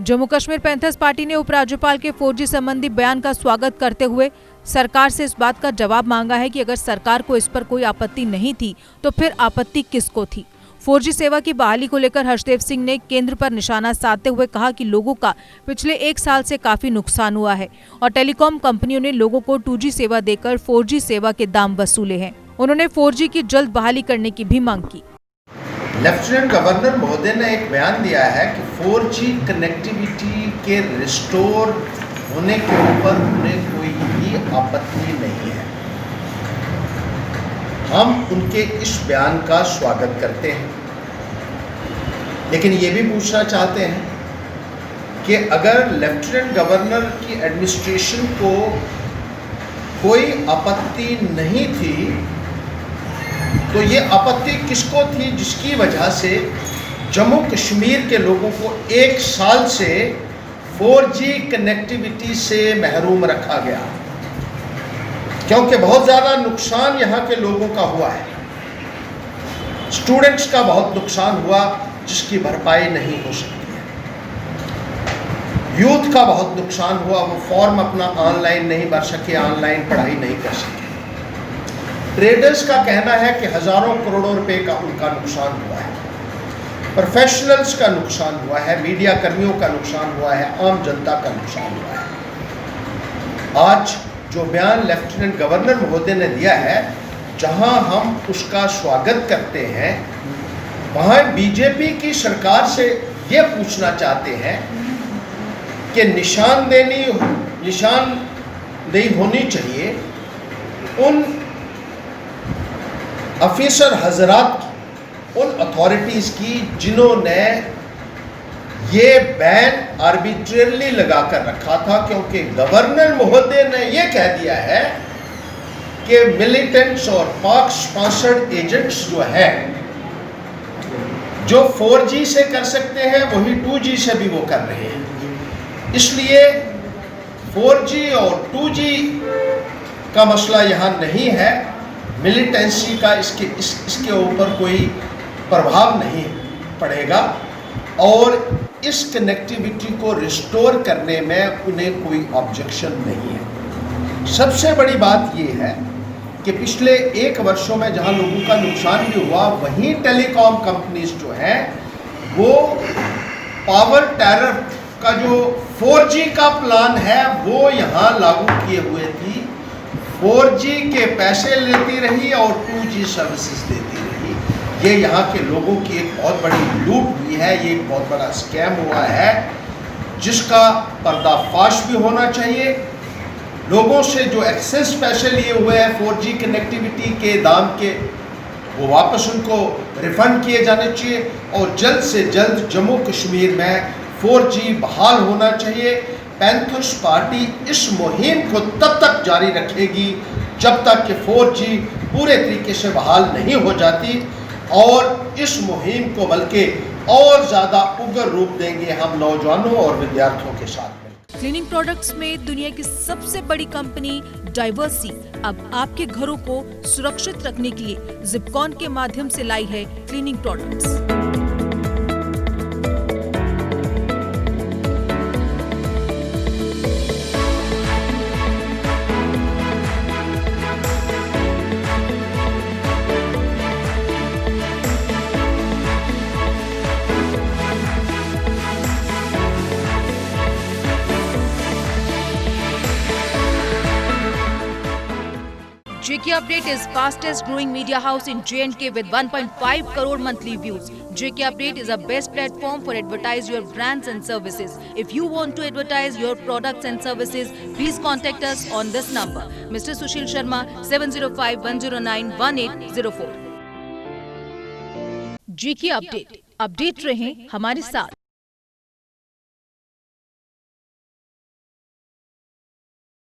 Jammu Kashmir panthers party ने उपराज्यपाल के 4G संबंधी बयान का स्वागत करते हुए सरकार से इस बात का जवाब मांगा है कि अगर सरकार को इस पर कोई आपत्ति नहीं थी तो फिर आपत्ति किसको थी। 4G सेवा की बहाली को लेकर हर्षदेव सिंह ने केंद्र पर निशाना साधते हुए कहा कि लोगों का पिछले 1 साल से काफी नुकसान हुआ है और टेलीकॉम कंपनियों ने लोगों को 2G सेवा देकर 4G सेवा के दाम वसूले हैं। उन्होंने 4G की जल्द बहाली करने की भी मांग की। लेफ्टिनेंट गवर्नर महोदय ने एक बयान दिया है कि 4G कनेक्टिविटी के रिस्टोर होने के ऊपर उन्हें कोई भी आपत्ति नहीं है। हम उनके इस बयान का स्वागत करते हैं, लेकिन ये भी पूछना चाहते हैं कि अगर लेफ्टिनेंट गवर्नर की एडमिनिस्ट्रेशन को कोई आपत्ति नहीं थी तो ये आपत्ति किसको थी जिसकी वजह से जम्मू कश्मीर के लोगों को 1 साल से 4G कनेक्टिविटी से महरूम रखा गया, क्योंकि बहुत ज़्यादा नुकसान यहाँ के लोगों का हुआ है। स्टूडेंट्स का बहुत नुकसान हुआ जिसकी भरपाई नहीं हो सकती है। यूथ का बहुत नुकसान हुआ, वो फॉर्म अपना ऑनलाइन नहीं भर सके, ऑनलाइन पढ़ाई नहीं कर सके। ट्रेडर्स का कहना है कि हज़ारों करोड़ों रुपए का उनका नुकसान हुआ है। प्रोफेशनल्स का नुकसान हुआ है, मीडिया कर्मियों का नुकसान हुआ है, आम जनता का नुकसान हुआ है। आज जो बयान लेफ्टिनेंट गवर्नर महोदय ने दिया है, जहां हम उसका स्वागत करते हैं, वहां बीजेपी की सरकार से ये पूछना चाहते हैं कि निशानदेही होनी चाहिए उन ऑफिसर हजरात की, उन अथॉरिटीज़ की जिन्होंने ये बैन आर्बिट्रेरली लगा कर रखा था, क्योंकि गवर्नर महोदय ने ये कह दिया है कि मिलिटेंट्स और पाक स्पॉन्सर्ड एजेंट्स जो है, जो 4G से कर सकते हैं वही 2G से भी वो कर रहे हैं। इसलिए 4G और 2G का मसला यहाँ नहीं है, मिलिटेंसी का इसके ऊपर कोई प्रभाव नहीं पड़ेगा और इस कनेक्टिविटी को रिस्टोर करने में उन्हें कोई ऑब्जेक्शन नहीं है। सबसे बड़ी बात ये है कि पिछले 1 वर्षों में जहां लोगों का नुकसान भी हुआ, वहीं टेलीकॉम कंपनीज जो हैं वो पावर टैरिफ का जो 4G का प्लान है वो यहाँ लागू किए हुए थी। 4G के पैसे लेती रही और 2G सर्विसेज देती रही। ये यहाँ के लोगों की एक बहुत बड़ी लूट हुई है, ये एक बहुत बड़ा स्कैम हुआ है जिसका पर्दाफाश भी होना चाहिए। लोगों से जो एक्सेस पैसे लिए हुए हैं 4G कनेक्टिविटी के दाम के, वो वापस उनको रिफंड किए जाने चाहिए और जल्द से जल्द जम्मू कश्मीर में 4G बहाल होना चाहिए। पैंथर्स पार्टी इस मुहिम को तब तक जारी रखेगी जब तक कि 4G पूरे तरीके से बहाल नहीं हो जाती, और इस मुहिम को बल्कि और ज़्यादा उग्र रूप देंगे हम नौजवानों और विद्यार्थियों के साथ। क्लीनिंग प्रोडक्ट्स में दुनिया की सबसे बड़ी कंपनी डाइवर्सी अब आपके घरों को सुरक्षित रखने के लिए जिपकॉन के माध्यम से लाई है cleaning products. JK Update is fastest growing media house in J&K with 1.5 crore monthly views. JK Update is a best platform for advertise your brands and services. If you want to advertise your products and services, please contact us on this number. Mr. Sushil Sharma 705-109-1804. JK Update. Update रहें हमारे साथ।